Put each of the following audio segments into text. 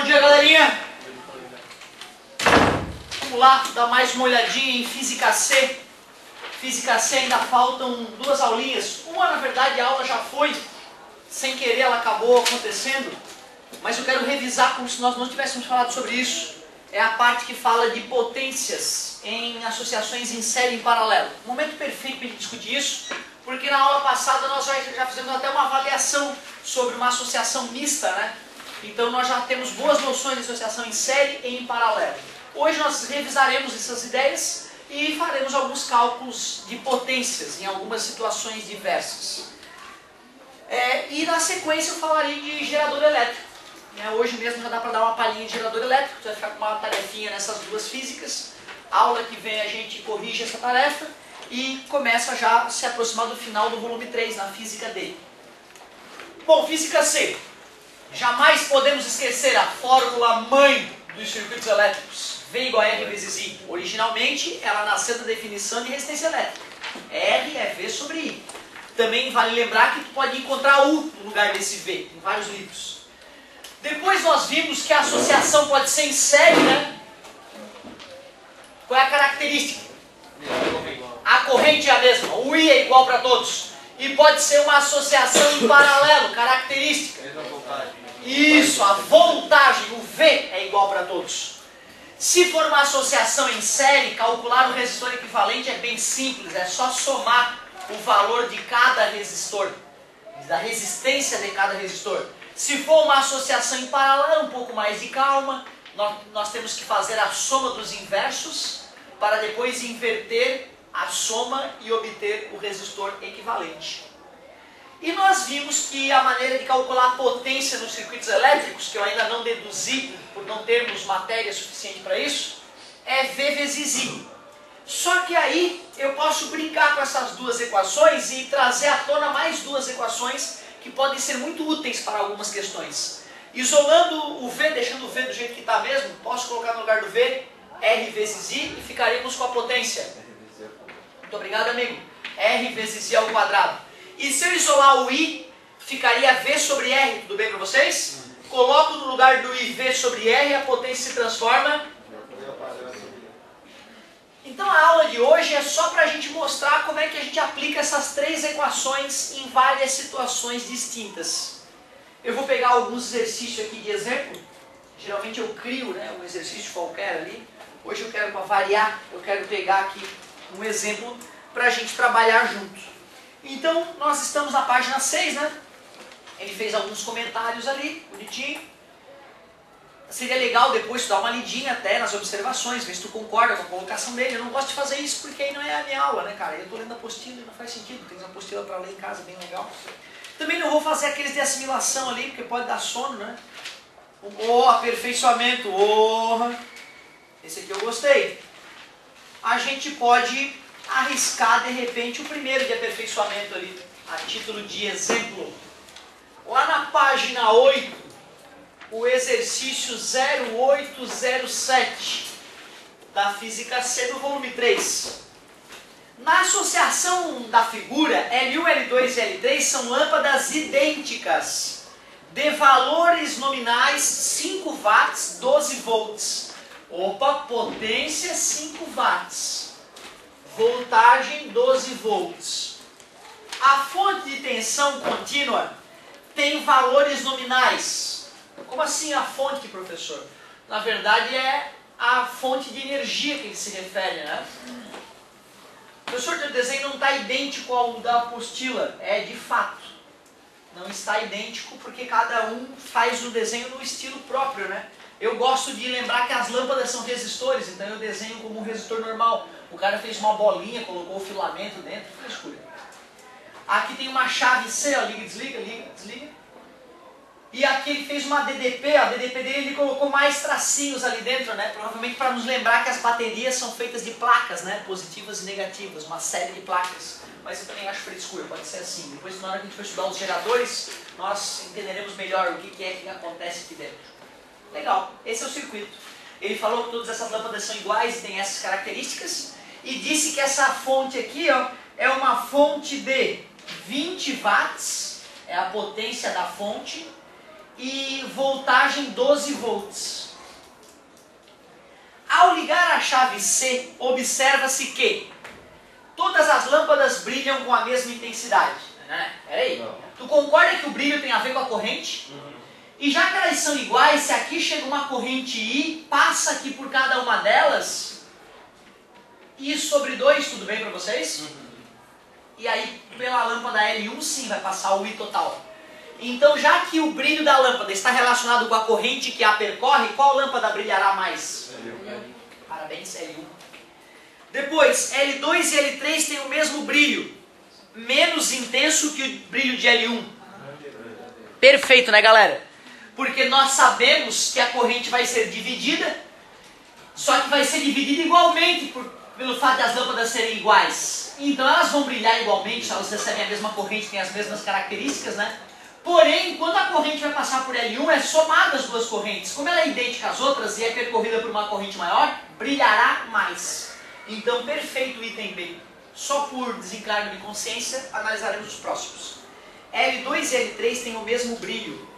dia, galerinha! Vamos lá, dar mais uma olhadinha em Física C. Física C ainda faltam duas aulinhas. Uma, na verdade, a aula já foi, sem querer ela acabou acontecendo, mas eu quero revisar como se nós não tivéssemos falado sobre isso. É a parte que fala de potências em associações em série e em paralelo. Momento perfeito para a gente discutir isso, porque na aula passada nós já fizemos até uma avaliação sobre uma associação mista, né? Então nós já temos boas noções de associação em série e em paralelo. Hoje nós revisaremos essas ideias e faremos alguns cálculos de potências em algumas situações diversas. E na sequência eu falarei de gerador elétrico. Hoje mesmo já dá para dar uma palhinha de gerador elétrico, você vai ficar com uma tarefinha nessas duas físicas. Aula que vem a gente corrige essa tarefa e começa já a se aproximar do final do volume 3, na Física D. Bom, Física C. Jamais podemos esquecer a fórmula mãe dos circuitos elétricos. V igual a R vezes I. Originalmente, ela nasceu da definição de resistência elétrica. R é V sobre I. Também vale lembrar que tu pode encontrar U no lugar desse V, em vários livros. Depois nós vimos que a associação pode ser em série, né? Qual é a característica? A corrente é a mesma, o I é igual para todos. E pode ser uma associação em paralelo, característica. Isso, a voltagem, o V é igual para todos. Se for uma associação em série, calcular o resistor equivalente é bem simples, é só somar o valor de cada resistor, da resistência de cada resistor. Se for uma associação em paralelo, um pouco mais de calma, nós temos que fazer a soma dos inversos para depois inverter a soma e obter o resistor equivalente. E nós vimos que a maneira de calcular a potência nos circuitos elétricos, que eu ainda não deduzi por não termos matéria suficiente para isso, é V vezes I. Só que aí eu posso brincar com essas duas equações e trazer à tona mais duas equações que podem ser muito úteis para algumas questões. Isolando o V, deixando o V do jeito que está mesmo, posso colocar no lugar do V R vezes I e ficaremos com a potência. Muito obrigado, amigo. R vezes I ao quadrado. E se eu isolar o I, ficaria V sobre R, tudo bem para vocês? Coloco no lugar do I V sobre R, a potência se transforma. Então a aula de hoje é só para a gente mostrar como é que a gente aplica essas três equações em várias situações distintas. Eu vou pegar alguns exercícios aqui de exemplo. Geralmente eu crio, um exercício qualquer ali. Hoje eu quero, para variar, eu quero pegar aqui um exemplo para a gente trabalhar junto. Então, nós estamos na página 6, né? Ele fez alguns comentários ali, bonitinho. Seria legal depois tu dar uma lidinha até nas observações, ver se tu concorda com a colocação dele. Eu não gosto de fazer isso porque aí não é a minha aula, né, cara? Eu estou lendo a apostila e não faz sentido. Tem uma apostila para ler em casa, bem legal. Também não vou fazer aqueles de assimilação ali, porque pode dar sono, né? Aperfeiçoamento. Esse aqui eu gostei. A gente pode arriscar de repente o primeiro de aperfeiçoamento ali, a título de exemplo. Lá na página 8, o exercício 0807 da Física C do volume 3. Na associação da figura, L1, L2 e L3 são lâmpadas idênticas, de valores nominais 5 watts, 12 volts. Potência 5 watts. Voltagem 12 volts. A fonte de tensão contínua tem valores nominais. Como assim a fonte, professor? Na verdade é a fonte de energia que ele se refere, né? Professor, o desenho não está idêntico ao da apostila. É de fato. Não está idêntico porque cada um faz o desenho no estilo próprio, né? Eu gosto de lembrar que as lâmpadas são resistores, então eu desenho como um resistor normal. O cara fez uma bolinha, colocou o filamento dentro, frescura. Aqui tem uma chave C, ó, liga, desliga, liga, desliga. E aqui ele fez uma DDP, a DDP dele ele colocou mais tracinhos ali dentro, né? Provavelmente para nos lembrar que as baterias são feitas de placas, né? Positivas e negativas, uma série de placas. Mas eu também acho frescura, pode ser assim. Depois, na hora que a gente for estudar os geradores, nós entenderemos melhor o que é que acontece aqui dentro. Legal, esse é o circuito. Ele falou que todas essas lâmpadas são iguais e têm essas características. E disse que essa fonte aqui, ó, é uma fonte de 20 watts, é a potência da fonte, e voltagem 12 volts. Ao ligar a chave C, observa-se que todas as lâmpadas brilham com a mesma intensidade. Peraí, tu concorda que o brilho tem a ver com a corrente? E já que elas são iguais, se aqui chega uma corrente I, passa aqui por cada uma delas, I sobre 2, tudo bem para vocês? E aí, pela lâmpada L1, sim, vai passar o I total. Então, já que o brilho da lâmpada está relacionado com a corrente que a percorre, qual lâmpada brilhará mais? L1. Parabéns, L1. Depois, L2 e L3 têm o mesmo brilho, menos intenso que o brilho de L1. Perfeito, né, galera? Porque nós sabemos que a corrente vai ser dividida, só que vai ser dividida igualmente pelo fato das lâmpadas serem iguais. Então elas vão brilhar igualmente, elas recebem a mesma corrente, têm as mesmas características, né? Porém, quando a corrente vai passar por L1, é somada as duas correntes. Como ela é idêntica às outras e é percorrida por uma corrente maior, brilhará mais. Então, perfeito o item B. Só por desencargo de consciência, analisaremos os próximos. L2 e L3 têm o mesmo brilho,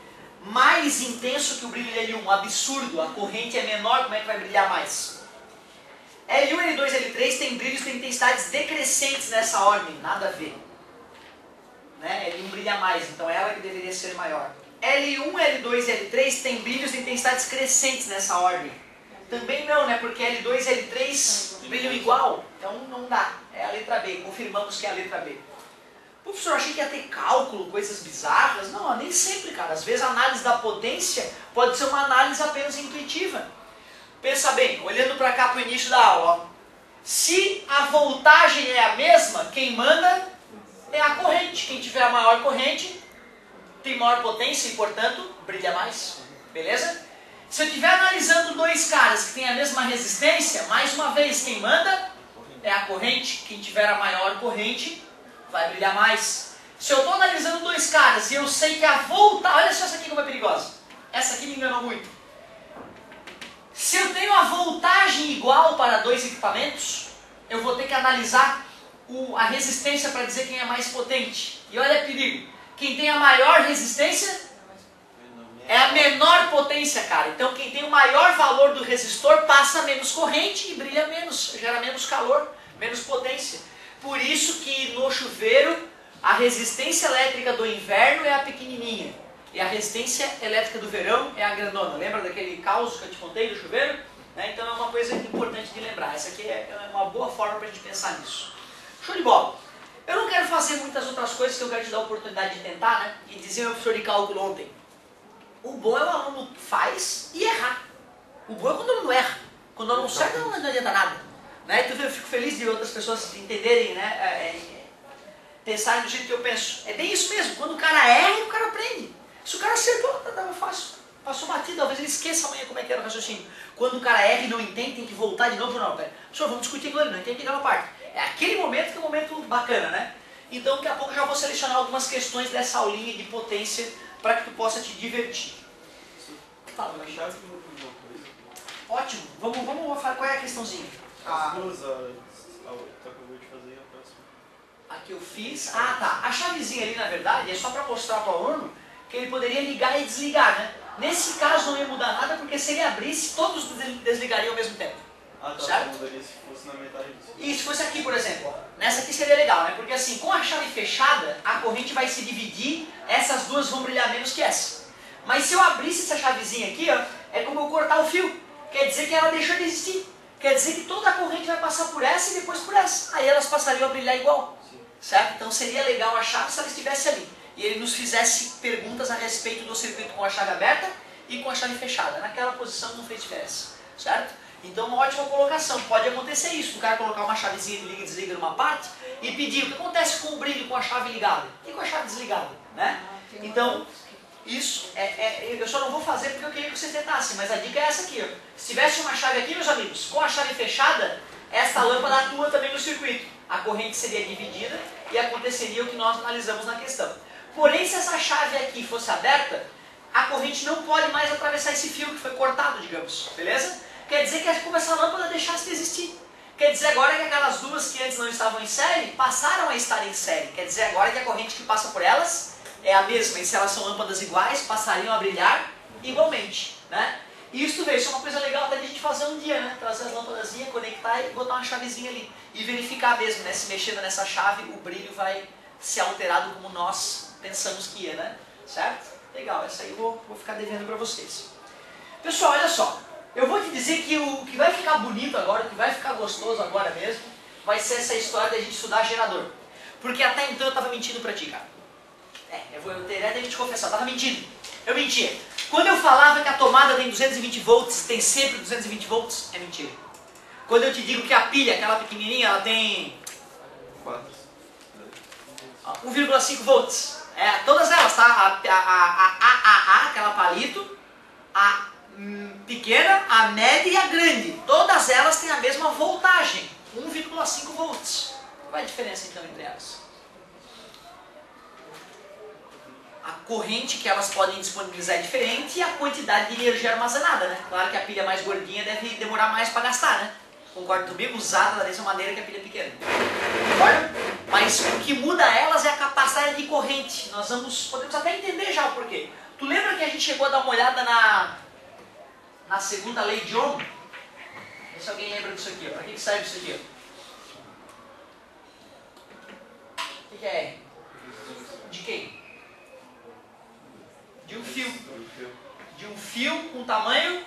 mais intenso que o brilho de L1. Absurdo, a corrente é menor, como é que vai brilhar mais? L1, L2 e L3 têm brilhos de intensidades decrescentes nessa ordem, nada a ver. Né? L1 brilha mais, então ela que deveria ser maior. L1, L2 e L3 têm brilhos de intensidades crescentes nessa ordem. Também não, né? Porque L2 e L3 brilham igual, então não dá. É a letra B, confirmamos que é a letra B. Professor, eu achei que ia ter cálculo, coisas bizarras. Não, nem sempre, cara. Às vezes a análise da potência pode ser uma análise apenas intuitiva. Pensa bem, olhando para cá para o início da aula. Ó. Se a voltagem é a mesma, quem manda é a corrente. Quem tiver a maior corrente tem maior potência e, portanto, brilha mais. Beleza? Se eu estiver analisando dois caras que têm a mesma resistência, mais uma vez, quem manda é a corrente. Quem tiver a maior corrente vai brilhar mais. Se eu estou analisando dois caras e eu sei que a voltagem... Olha só essa aqui como é perigosa. Essa aqui me enganou muito. Se eu tenho a voltagem igual para dois equipamentos, eu vou ter que analisar a resistência para dizer quem é mais potente. E olha o perigo. Quem tem a maior resistência é a menor potência, cara. Então quem tem o maior valor do resistor passa menos corrente e brilha menos, gera menos calor, menos potência. Por isso que no chuveiro a resistência elétrica do inverno é a pequenininha e a resistência elétrica do verão é a grandona. Lembra daquele caos que eu te contei do chuveiro? Né? Então é uma coisa importante de lembrar. Essa aqui é uma boa forma para a gente pensar nisso. Show de bola! Eu não quero fazer muitas outras coisas que eu quero te dar a oportunidade de tentar, né? E dizer ao professor de cálculo ontem. O bom é o aluno faz e errar. O bom é quando o aluno erra. Quando o aluno acerta, não adianta nada. Né? Então eu fico feliz de outras pessoas entenderem, né? Pensarem do jeito que eu penso. É bem isso mesmo. Quando o cara erra, o cara aprende. Se o cara acertou, tá fácil. Passou batido, talvez ele esqueça amanhã como é que era o raciocínio. Quando o cara erra e não entende, tem que voltar de novo. Não, pera. Professor, vamos discutir com ele, não entende aquela parte. É aquele momento que é um momento bacana, né? Então daqui a pouco eu já vou selecionar algumas questões dessa aulinha de potência para que tu possa te divertir. Fala, ótimo. Vamos falar qual é a questãozinha. As duas, a que eu acabei de fazer e a próxima. A que eu fiz. Ah, tá. A chavezinha ali, na verdade, é só para mostrar para o aluno que ele poderia ligar e desligar, né? Nesse caso não ia mudar nada, porque se ele abrisse, todos desligariam ao mesmo tempo. Ah, tá. Certo? Mudaria se fosse na metade disso. E se fosse aqui, por exemplo, ó. Nessa aqui seria legal, né? Porque assim, com a chave fechada, a corrente vai se dividir, essas duas vão brilhar menos que essa. Mas se eu abrisse essa chavezinha aqui, ó, é como eu cortar o fio. Quer dizer que ela deixou de existir. Quer dizer que toda a corrente vai passar por essa e depois por essa. Aí elas passariam a brilhar igual. Sim. Certo? Então seria legal a chave se ela estivesse ali. E ele nos fizesse perguntas a respeito do circuito com a chave aberta e com a chave fechada. Naquela posição não fez diferença. Certo? Então uma ótima colocação. Pode acontecer isso. O cara colocar uma chavezinha de liga e desliga numa parte e pedir o que acontece com o brilho com a chave ligada e com a chave desligada. Né? Então... Isso, eu só não vou fazer porque eu queria que vocês tentassem, mas a dica é essa aqui. Ó. Se tivesse uma chave aqui, meus amigos, com a chave fechada, esta lâmpada atua também no circuito. A corrente seria dividida e aconteceria o que nós analisamos na questão. Porém, se essa chave aqui fosse aberta, a corrente não pode mais atravessar esse fio que foi cortado, digamos. Beleza? Quer dizer que é como essa lâmpada deixasse de existir. Quer dizer agora que aquelas duas que antes não estavam em série, passaram a estar em série. Quer dizer agora que a corrente que passa por elas é a mesma, e se elas são lâmpadas iguais, passariam a brilhar igualmente, né? E isso é uma coisa legal até de a gente fazer um dia, né? Trazer as lâmpadazinhas, conectar e botar uma chavezinha ali. E verificar mesmo, né? Se mexendo nessa chave, o brilho vai ser alterado como nós pensamos que ia, né? Certo? Legal, essa aí eu vou ficar devendo para vocês. Pessoal, olha só. Eu vou te dizer que o que vai ficar bonito agora, o que vai ficar gostoso agora mesmo, vai ser essa história da gente estudar gerador. Porque até então eu estava mentindo para ti, cara. Eu teria de te confessar, eu estava mentindo. Eu mentia. Quando eu falava que a tomada tem 220 volts, tem sempre 220 volts, é mentira. Quando eu te digo que a pilha, aquela pequenininha, ela tem 1,5 volts. Todas elas, tá? Aquela palito, a pequena, a média e a grande. Todas elas têm a mesma voltagem, 1,5 volts. Qual é a diferença então entre elas? A corrente que elas podem disponibilizar é diferente e a quantidade de energia armazenada, né? Claro que a pilha mais gordinha deve demorar mais para gastar, né? Concordo comigo? Usada da mesma maneira que a pilha pequena. Concorda? Mas o que muda elas é a capacidade de corrente. Nós podemos até entender já o porquê. Tu lembra que a gente chegou a dar uma olhada na segunda lei de Ohm? Vê se alguém lembra disso aqui. Para que serve isso aqui? O que é? De quem? De um fio. De um fio com tamanho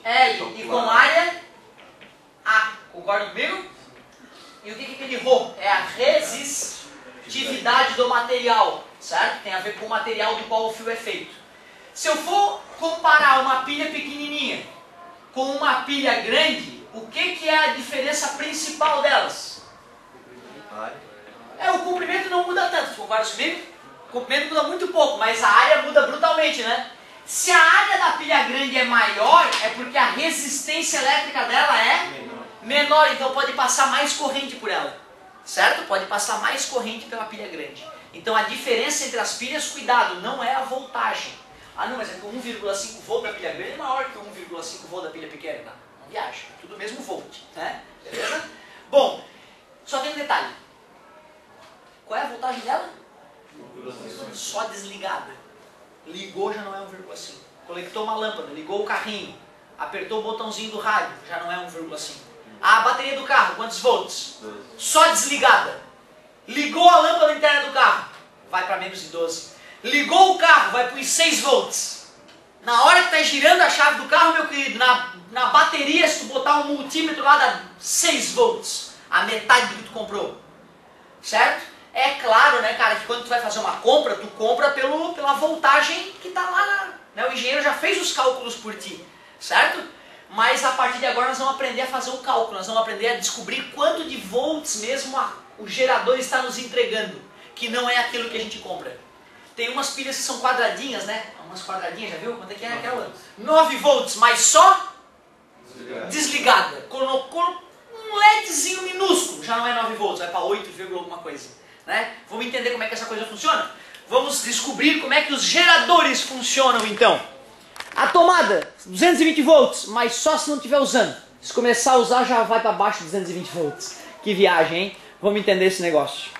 L e com área A. Concorda comigo? E o que é aquele Rho? É a resistividade do material, certo? Tem a ver com o material do qual o fio é feito. Se eu for comparar uma pilha pequenininha com uma pilha grande, o que é a diferença principal delas? O comprimento não muda tanto, concorda comigo? O comprimento muda muito pouco, mas a área muda brutalmente, né? Se a área da pilha grande é maior, é porque a resistência elétrica dela é menor, então pode passar mais corrente por ela, certo? Pode passar mais corrente pela pilha grande. Então a diferença entre as pilhas, cuidado, não é a voltagem. Não, mas é que o 1,5 volt da pilha grande é maior que o 1,5 volt da pilha pequena. Não viaja, tudo mesmo volt, né? Beleza? Bom, só tem um detalhe. Qual é a voltagem dela? Só desligada. Ligou, já não é 1,5. Conectou uma lâmpada, ligou o carrinho, apertou o botãozinho do rádio, já não é 1,5. A bateria do carro, quantos volts? 12. Só desligada. Ligou a lâmpada interna do carro, vai para menos de 12. Ligou o carro, vai para os 6 volts. Na hora que está girando a chave do carro, meu querido, na bateria, se tu botar um multímetro lá, dá 6 volts. A metade do que tu comprou. Certo? É claro, né, cara, que quando tu vai fazer uma compra, tu compra pela voltagem que está lá, né? O engenheiro já fez os cálculos por ti, certo? Mas a partir de agora nós vamos aprender a fazer o cálculo, nós vamos aprender a descobrir quanto de volts mesmo o gerador está nos entregando, que não é aquilo que a gente compra. Tem umas pilhas que são quadradinhas, né? Umas quadradinhas, já viu? Quanto é que é aquela? 9 volts, mas só desligada. Colocou um LEDzinho minúsculo, já não é 9 volts, vai para 8, alguma coisa. Né? Vamos entender como é que essa coisa funciona? Vamos descobrir como é que os geradores funcionam então. A tomada, 220 volts, mas só se não estiver usando. Se começar a usar já vai para baixo de 220 volts. Que viagem, hein? Vamos entender esse negócio.